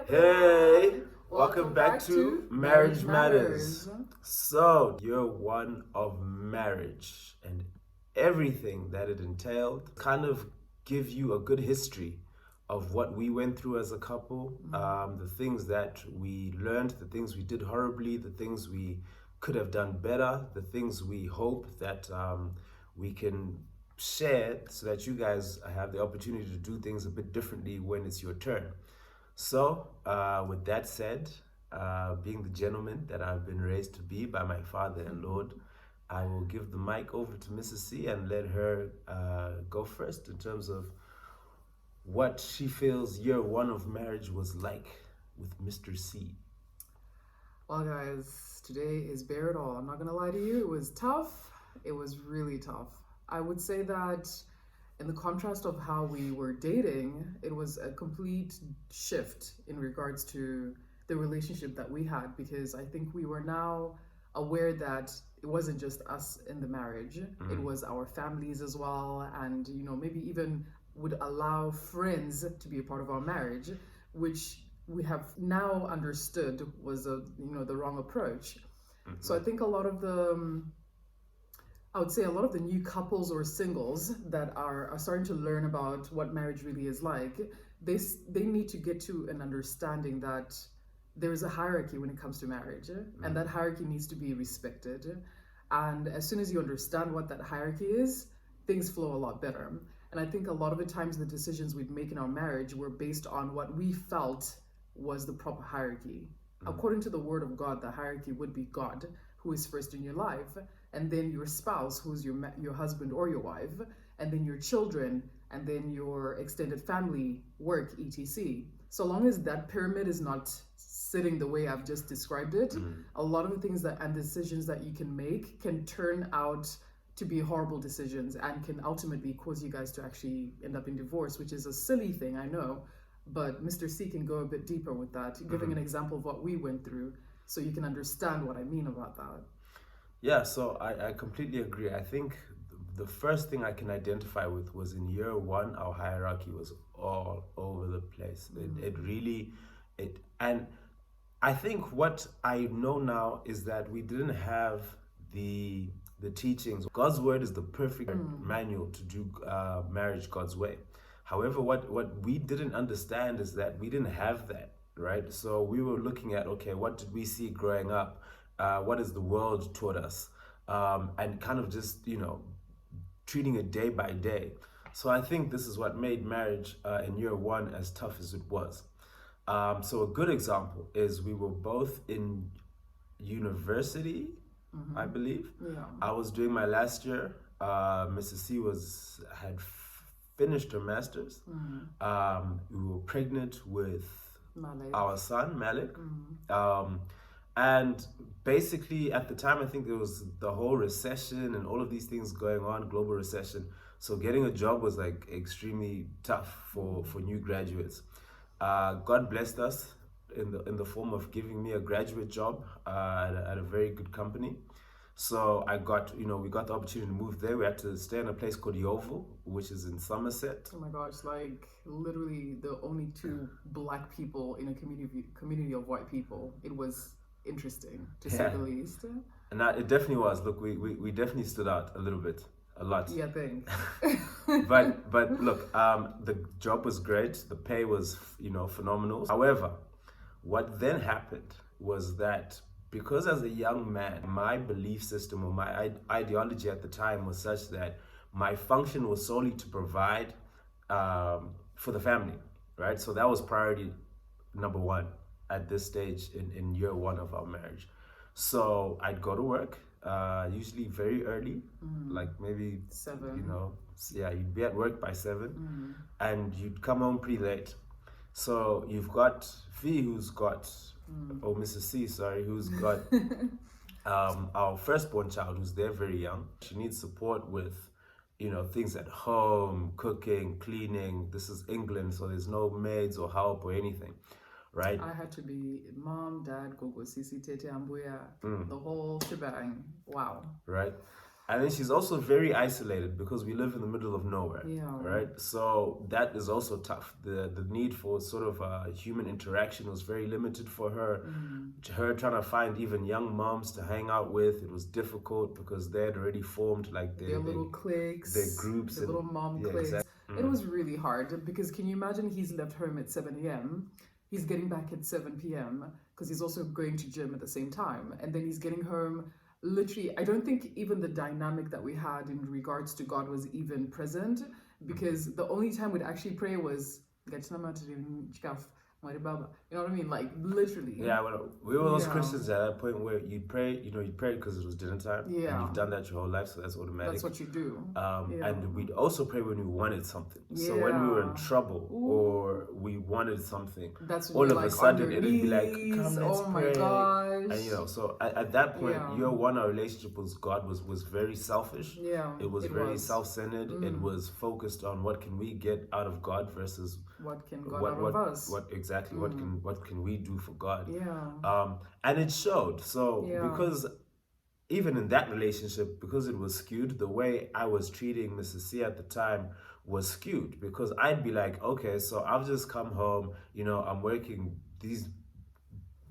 Hey, welcome back to Marriage Matters. So, year one of marriage and everything that it entailed, kind of give you a good history of what we went through as a couple, the things that we learned, the things we did horribly, the things we could have done better, the things we hope that we can share so that you guys have the opportunity to do things a bit differently when it's your turn. So, with that said, being the gentleman that I've been raised to be by my father and Lord, I will give the mic over to Mrs. C and let her go first in terms of what she feels year one of marriage was like with Mr. C. Well, guys, today is bare it all. I'm not gonna lie to you, it was tough. It was really tough. I would say that in the contrast of how we were dating, it was a complete shift in regards to the relationship that we had, because I think we were now aware that it wasn't just us in the marriage, it was our families as well, and maybe even would allow friends to be a part of our marriage, which we have now understood was the wrong approach. So I think I would say a lot of the new couples or singles that are starting to learn about what marriage really is like, they need to get to an understanding that there is a hierarchy when it comes to marriage, and that hierarchy needs to be respected. And as soon as you understand what that hierarchy is, things flow a lot better. And I think a lot of the times the decisions we'd make in our marriage were based on what we felt was the proper hierarchy. According to the word of God, the hierarchy would be God, who is first in your life, and then your spouse, who's your husband or your wife, and then your children, and then your extended family, work, etc. So long as that pyramid is not sitting the way I've just described it, a lot of the things and decisions that you can make can turn out to be horrible decisions and can ultimately cause you guys to actually end up in divorce, which is a silly thing, I know, but Mr. C can go a bit deeper with that, giving an example of what we went through so you can understand what I mean about that. Yeah, so I completely agree. I think the first thing I can identify with was in year one, our hierarchy was all over the place. And I think what I know now is that we didn't have the teachings. God's word is the perfect manual to do marriage God's way. However, what we didn't understand is that we didn't have that, right? So we were looking at, okay, what did we see growing up? What has the world taught us? And kind of just, treating it day by day. So I think this is what made marriage in year one as tough as it was. So a good example is we were both in university, I believe. Yeah. I was doing my last year. Mrs. C had finished her master's. We were pregnant with our son, Malik. And basically at the time, I think there was the whole recession and all of these things going on, global recession. So getting a job was like extremely tough for new graduates. God blessed us in the form of giving me a graduate job at a very good company. So we got the opportunity to move there. We had to stay in a place called Yeovil, which is in Somerset. Oh my gosh, like literally the only two black people in a community of white people. It was interesting, to say the least. And it definitely was. Look, we definitely stood out a little bit, a lot. Yeah, thanks. but look, the job was great. The pay was, phenomenal. However, what then happened was that because as a young man, my belief system or my ideology at the time was such that my function was solely to provide for the family, right? So that was priority number one at this stage in year one of our marriage. So I'd go to work, usually very early, like maybe 7. You'd be at work by 7, and you'd come home pretty late. So you've got V, who's got, or Mrs. C, sorry, who's got our firstborn child, who's there very young. She needs support with, things at home, cooking, cleaning. This is England, so there's no maids or help or anything, right? I had to be mom, dad, gogo, sisi, tete, ambuya, the whole shebang. Wow. Right. And then she's also very isolated because we live in the middle of nowhere. Yeah. Right. So that is also tough. The need for sort of human interaction was very limited for her. Her trying to find even young moms to hang out with, it was difficult because they had already formed like their little cliques, their groups, their little mom cliques. Exactly. It was really hard because can you imagine he's left home at 7 a.m. He's getting back at 7 p.m. because he's also going to gym at the same time. And then he's getting home. Literally, I don't think even the dynamic that we had in regards to God was even present because the only time we'd actually pray was, you know what I mean? Like literally. Yeah, well, we were those Christians at that point where you pray, you prayed because it was dinner time. Yeah. And you've done that your whole life, so that's automatic. That's what you do. And we'd also pray when we wanted something. So when we were in trouble or we wanted something, that's all of a sudden it'd be like, come, let's oh pray. My gosh. And so at that point, your one relationship with God was very selfish. Yeah. It was very self-centered. It was focused on what can we get out of God versus what can God out of us. What can we do for God? Yeah. And it showed. So because even in that relationship, because it was skewed, the way I was treating Mrs. C at the time was skewed because I'd be like, okay, so I've just come home, I'm working these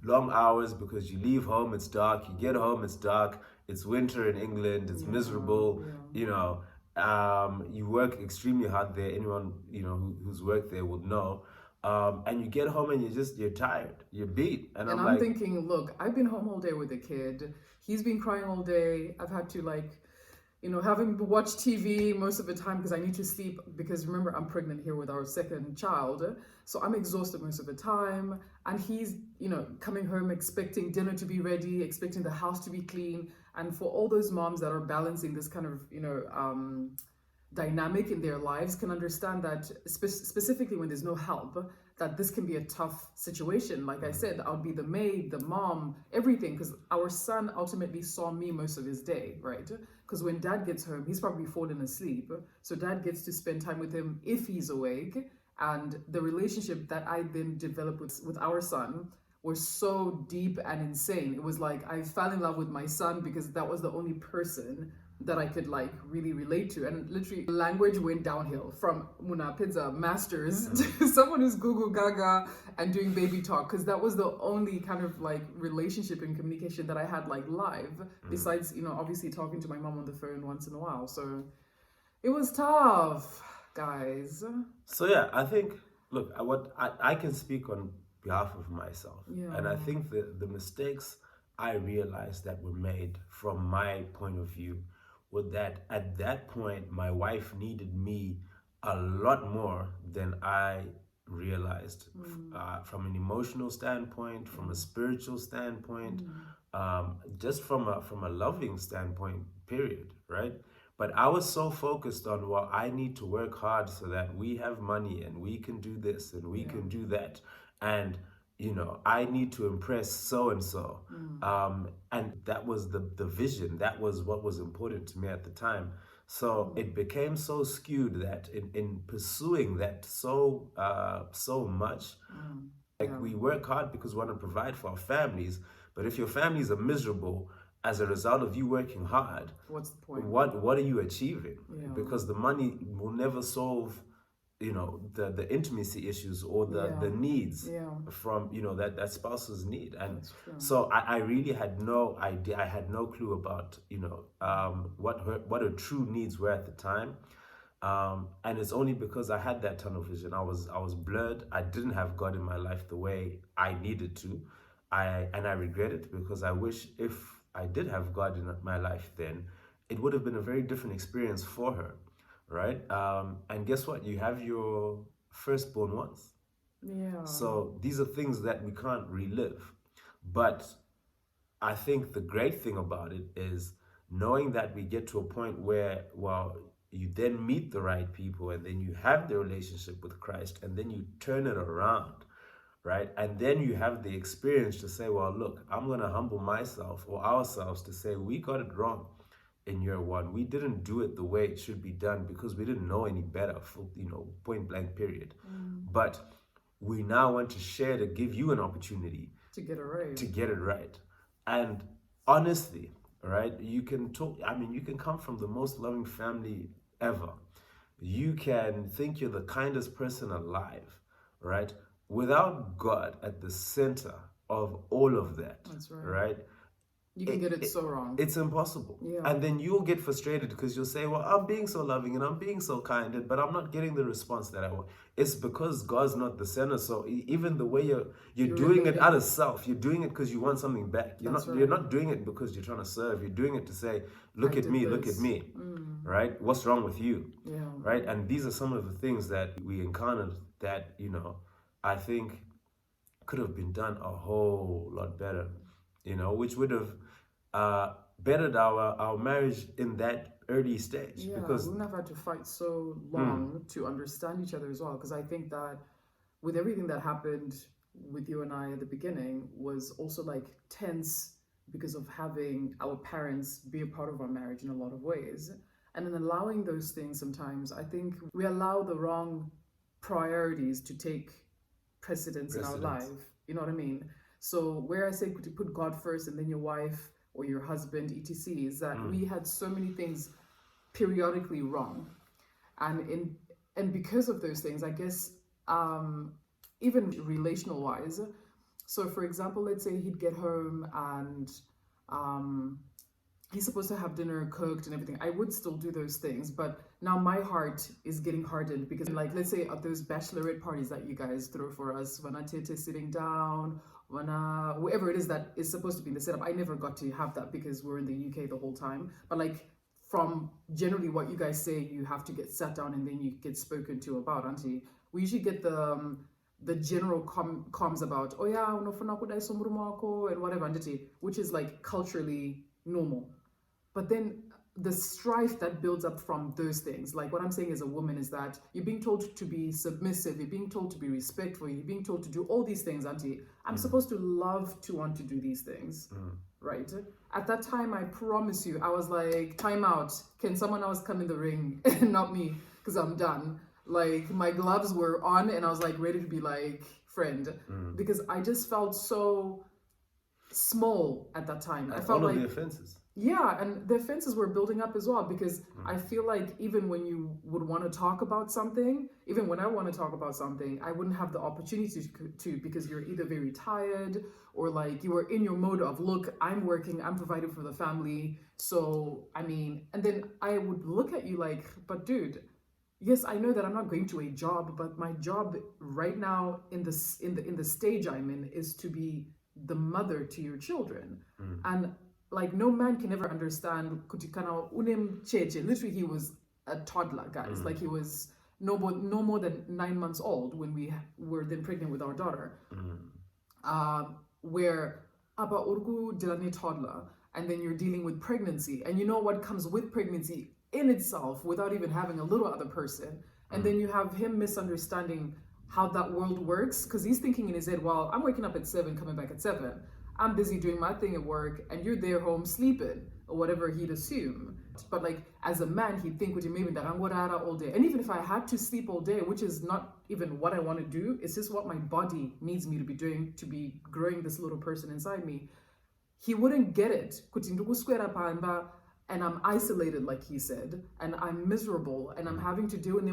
long hours because you leave home, it's dark, you get home, it's dark, it's winter in England, it's miserable, you work extremely hard there. Anyone, who's worked there would know. And you get home and you're tired, you're beat. And I'm like, thinking, look, I've been home all day with the kid. He's been crying all day. I've had to have him watch TV most of the time because I need to sleep because remember, I'm pregnant here with our second child. So I'm exhausted most of the time. And he's, coming home expecting dinner to be ready, expecting the house to be clean. And for all those moms that are balancing this kind of, dynamic in their lives can understand that specifically when there's no help, that this can be a tough situation. Like I said, I'll be the maid, the mom, everything, because our son ultimately saw me most of his day, right? Because when dad gets home, he's probably fallen asleep. So dad gets to spend time with him if he's awake. And the relationship that I then developed with our son was so deep and insane. It was like I fell in love with my son because that was the only person that I could really relate to. And literally language went downhill from Muna Pizza masters to someone who's Google Gaga and doing baby talk, because that was the only kind of relationship and communication that I had live, besides, obviously talking to my mom on the phone once in a while. So it was tough, guys. So yeah, I think, look, I can speak on behalf of myself. Yeah. And I think the mistakes I realized that were made from my point of view was that at that point, my wife needed me a lot more than I realized from an emotional standpoint, from a spiritual standpoint, just from a loving standpoint, period, right? But I was so focused on, well, I need to work hard so that we have money and we can do this and we can do that. And I need to impress so-and-so. And that was the vision. That was what was important to me at the time. So it became so skewed that in pursuing that so much, we work hard because we want to provide for our families. But if your families are miserable as a result of you working hard, what's the point? What are you achieving? Yeah. Because the money will never solve the intimacy issues or the needs from that spouse's need. And so I really had no idea, I had no clue about what her true needs were at the time, and it's only because I had that tunnel vision. I was blurred. I didn't have God in my life the way I needed to. I regret it because I wish if I did have God in my life then, it would have been a very different experience for her. Right? And guess what? You have your firstborn once. Yeah. So these are things that we can't relive. But I think the great thing about it is knowing that we get to a point where, well, you then meet the right people and then you have the relationship with Christ and then you turn it around, right? And then you have the experience to say, well, look, I'm going to humble myself or ourselves to say we got it wrong. In year one, we didn't do it the way it should be done because we didn't know any better, point blank period. But we now want to share to give you an opportunity to get it right. And honestly, right? You can talk, I mean, you can come from the most loving family ever. You can think you're the kindest person alive, right? Without God at the center of all of that, That's right. right? You can get it so wrong. It's impossible. Yeah. And then you'll get frustrated because you'll say, well, I'm being so loving and I'm being so kind, but I'm not getting the response that I want. It's because God's not the center. So even the way you're doing it out of self, you're doing it because you want something back. You're not doing it because you're trying to serve. You're doing it to say, look at me, right? What's wrong with you? Yeah. Right? And these are some of the things that we encountered that, I think could have been done a whole lot better, which would have bettered our marriage in that early stage. Yeah, because we wouldn't have had to fight so long to understand each other as well. Because I think that with everything that happened with you and I at the beginning was also like tense because of having our parents be a part of our marriage in a lot of ways. And in allowing those things sometimes, I think we allow the wrong priorities to take precedence in our life. You know what I mean? So where I say to put God first and then your wife or your husband, etc., is that we had so many things periodically wrong. And because of those things, I guess, even relational wise, so for example, let's say he'd get home and he's supposed to have dinner cooked and everything. I would still do those things, but now my heart is getting hardened because, like, let's say at those bachelorette parties that you guys throw for us, when Tete is sitting down, when whoever it is that is supposed to be in the setup, I never got to have that because we're in the UK the whole time. But like from generally what you guys say, you have to get sat down and then you get spoken to about, auntie. We usually get the general comms about, oh yeah, unofuna kudai somrumo wako and whatever, auntie, which is like culturally normal. But then the strife that builds up from those things, like what I'm saying as a woman is that you're being told to be submissive, you're being told to be respectful, you're being told to do all these things, auntie. I'm supposed to love to want to do these things, right? At that time, I promise you, I was like, time out. Can someone else come in the ring and not me? Because I'm done. Like my gloves were on and I was like ready to be like friend because I just felt so small at that time. I felt all like of the offenses. Yeah, and the offenses were building up as well because I feel like even when you would want to talk about something, even when I want to talk about something, I wouldn't have the opportunity to because you're either very tired or like you were in your mode of, look, I'm working, I'm providing for the family. So, I mean, and then I would look at you like, but dude, yes, I know that I'm not going to a job, but my job right now in the stage I'm in is to be the mother to your children. And like no man can ever understand kutikana unem cheche. Literally, he was a toddler, guys. Like he was no more than 9 months old when we were then pregnant with our daughter. Where aba urgu dilani toddler, and then you're dealing with pregnancy, and you know what comes with pregnancy in itself without even having a little other person, and then you have him misunderstanding how that world works because he's thinking in his head, well, I'm waking up at 7, coming back at 7. I'm busy doing my thing at work and you're there home sleeping or whatever he'd assume. But like as a man, he'd think maybe that I'm all day. And even if I had to sleep all day, which is not even what I want to do, it's just what my body needs me to be doing to be growing this little person inside me. He wouldn't get it. And I'm isolated, like he said, and I'm miserable, and I'm having to do it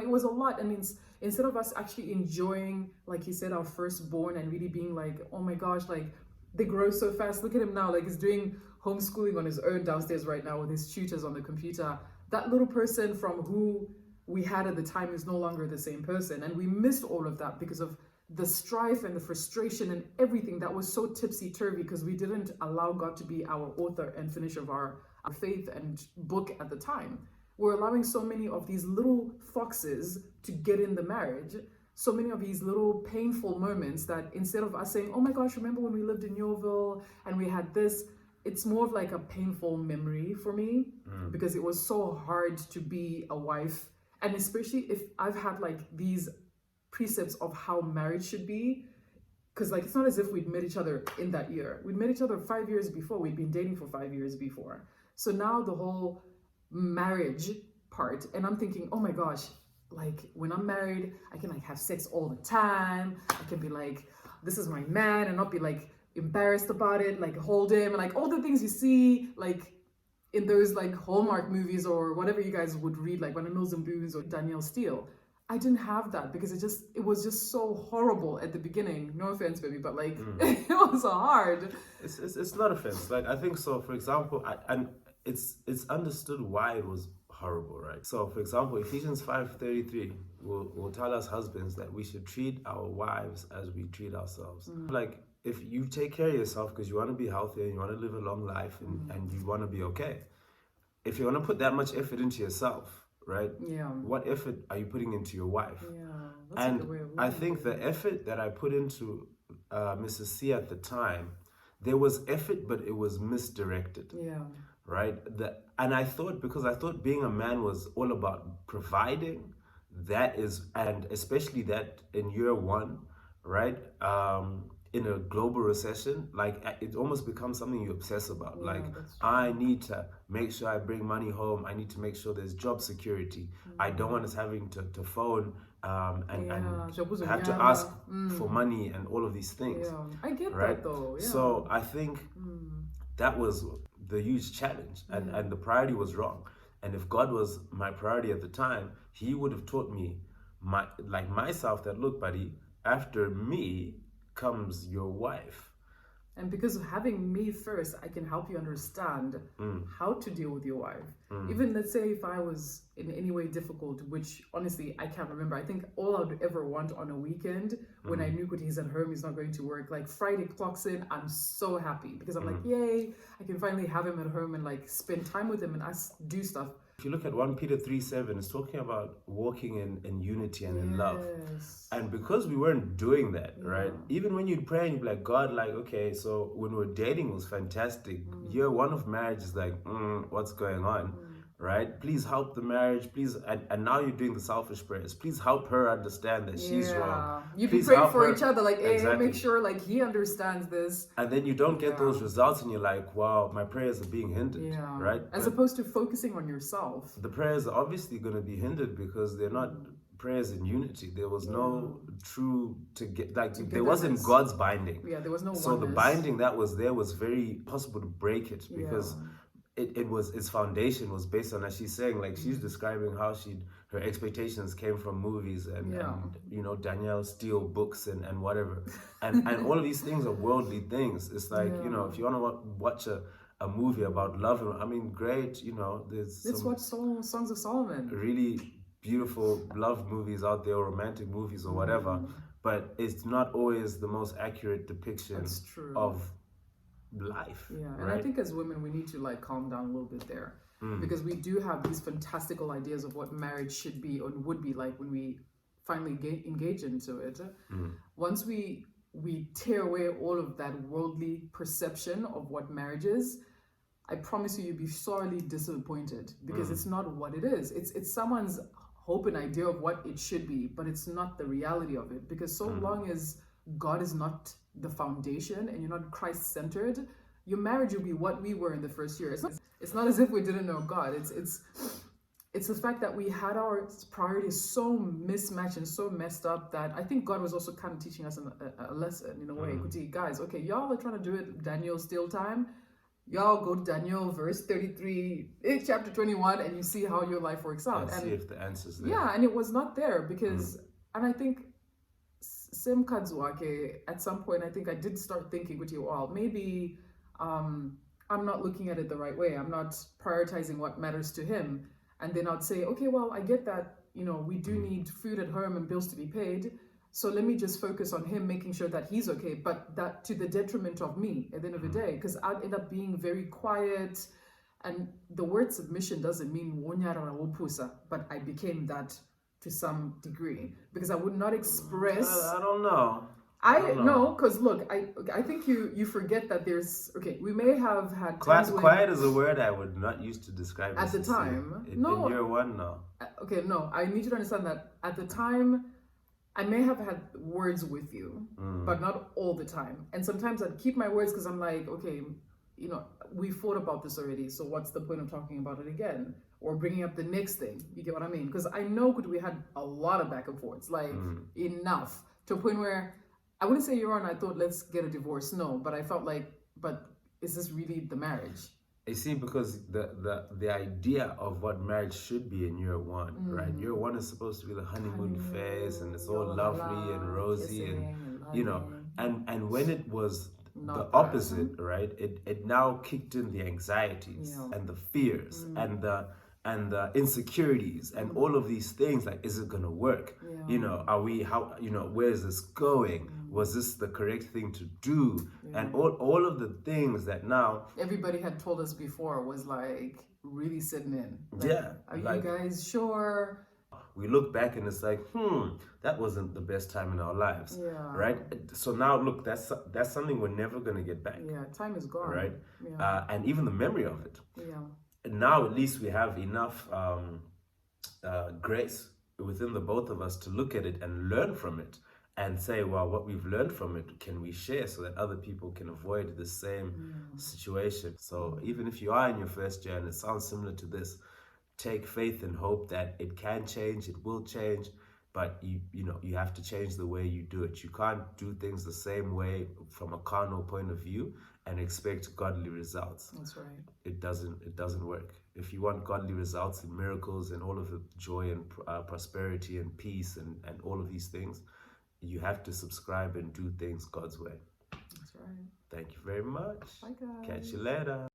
was a lot. And instead of us actually enjoying, like he said, our firstborn and really being like, oh my gosh, like they grow so fast. Look at him now, like he's doing homeschooling on his own downstairs right now with his tutors on the computer. That little person from who we had at the time is no longer the same person, and we missed all of that because of the strife and the frustration and everything that was so tipsy-turvy because we didn't allow God to be our author and finisher of our faith and book at the time. We're allowing so many of these little foxes to get in the marriage, so many of these little painful moments that instead of us saying, oh my gosh, remember when we lived in Yeovil and we had this, it's more of like a painful memory for me because it was so hard to be a wife. And especially if I've had like these precepts of how marriage should be, because like it's not as if we'd met each other in that year. We'd met each other 5 years before. We'd been dating for 5 years before. So now the whole marriage part, and I'm thinking, oh my gosh, like when I'm married, I can like have sex all the time. I can be like, this is my man, and not be like embarrassed about it, like hold him, and like all the things you see like in those like Hallmark movies or whatever you guys would read, like When the Mills and Boons or Danielle Steele. I didn't have that because it was just so horrible at the beginning. No offense, baby, but like it was hard. It's not offense. Like I think so. For example, and it's understood why it was horrible, right? So, for example, Ephesians 5:33 will tell us husbands that we should treat our wives as we treat ourselves. Like if you take care of yourself because you want to be healthy and you want to live a long life and you want to be okay, if you want to put that much effort into yourself, right? Yeah. What effort are you putting into your wife? Yeah. That's a good way of I looking think at the effort that I put into Mrs. C at the time, there was effort, but it was misdirected. it. Yeah. Right? And I thought being a man was all about providing. That is, and especially that in year one, right? In a global recession, like it almost becomes something you obsess about. Yeah, like that's true. I need to make sure I bring money home. I need to make sure there's job security. I don't want us having to phone and have to ask for money and all of these things. Yeah, I get right? that though. Yeah. So I think that was the huge challenge, and the priority was wrong. And if God was my priority at the time, He would have taught me myself that, look, buddy, after me comes your wife. And because of having me first, I can help you understand how to deal with your wife. Even let's say if I was in any way difficult, which honestly I can't remember. I think all I'd ever want on a weekend when I knew he's at home, he's not going to work. Like Friday clocks in, I'm so happy because I'm like, yay, I can finally have him at home and like spend time with him and us do stuff. If you look at 1 Peter 3:7, it's talking about walking in unity and in love. And because we weren't doing that, right? Even when you'd pray and you'd be like, God, like, okay, so when we were dating it was fantastic. Year one of marriage is like, what's going on? Right? Please help the marriage. Please. And now you're doing the selfish prayers. Please help her understand that she's wrong. You be Please praying help for her. each other, like, hey, Exactly. make sure like he understands this. And then you don't get those results and you're like, wow, my prayers are being hindered. Yeah. Right? As opposed to focusing on yourself. The prayers are obviously going to be hindered because they're not prayers in unity. There was no true there wasn't God's binding. Yeah, there was no So oneness. the binding that was there was very possible to break it because its foundation was based on, as she's saying, like she's describing how her expectations came from movies and Danielle Steele books and whatever. And all of these things are worldly things. It's like, if you want to watch a movie about love, I mean, great, Let's watch Songs of Solomon. Really beautiful love movies out there, or romantic movies or whatever, but it's not always the most accurate depiction of life. Yeah, and right? I think as women we need to like calm down a little bit there because we do have these fantastical ideas of what marriage should be or would be like when we finally engage into it. Once we tear away all of that worldly perception of what marriage is, I promise you'll be sorely disappointed because it's not what it is. It's someone's hope and idea of what it should be, but it's not the reality of it. Because so long as God is not the foundation and you're not Christ-centered, your marriage will be what we were in the first year. It's not as if we didn't know God. It's the fact that we had our priorities so mismatched and so messed up that I think God was also kind of teaching us a lesson in a way. Guys, okay, y'all are trying to do it Daniel Steele time. Y'all go to Daniel verse 33, chapter 21, and you see how your life works out. And see if the answer's there. Yeah, and it was not there because, and I think Sim Kazuake, at some point, I think I did start thinking with you all, maybe I'm not looking at it the right way. I'm not prioritizing what matters to him. And then I'd say, okay, well, I get that, we do need food at home and bills to be paid. So let me just focus on him, making sure that he's okay, but that to the detriment of me at the end of the day, because I'd end up being very quiet. And the word submission doesn't mean wonyara wopusa, but I became that to some degree because I would not express. I don't know. I know, because look, I think you forget that there's we may have had times quiet is a word I would not use to describe at the time. In year one, no. Okay, no, I need you to understand that at the time I may have had words with you, but not all the time. And sometimes I'd keep my words because I'm like, okay, we fought about this already, so what's the point of talking about it again? Or bringing up the next thing, you get what I mean? Because I know we had a lot of back and forths, like enough, to a point where I wouldn't say you're on. I thought let's get a divorce. No, but I felt like, but is this really the marriage? You see, because the idea of what marriage should be in year one, right? Year one is supposed to be the honeymoon phase, and it's all lovely and rosy, and you know, and when it was the opposite, right? It now kicked in the anxieties and the fears and the insecurities and all of these things. Like, is it gonna work? You know, are we where is this going? Was this the correct thing to do? And all of the things that now everybody had told us before was like really sitting in. Like, are like, you guys sure? we look back and it's like, that wasn't the best time in our lives, right? So now look, that's something we're never gonna get back. Yeah, time is gone, right? And even the memory of it. And now at least we have enough grace within the both of us to look at it and learn from it and say, well, what we've learned from it, can we share so that other people can avoid the same situation? So even if you are in your first year and it sounds similar to this, take faith and hope that it can change, it will change, but you have to change the way you do it. You can't do things the same way from a carnal point of view and expect godly results. That's right. It doesn't work. If you want godly results and miracles and all of the joy and prosperity and peace and all of these things, you have to subscribe and do things God's way. That's right. Thank you very much. Bye, guys. Catch you later.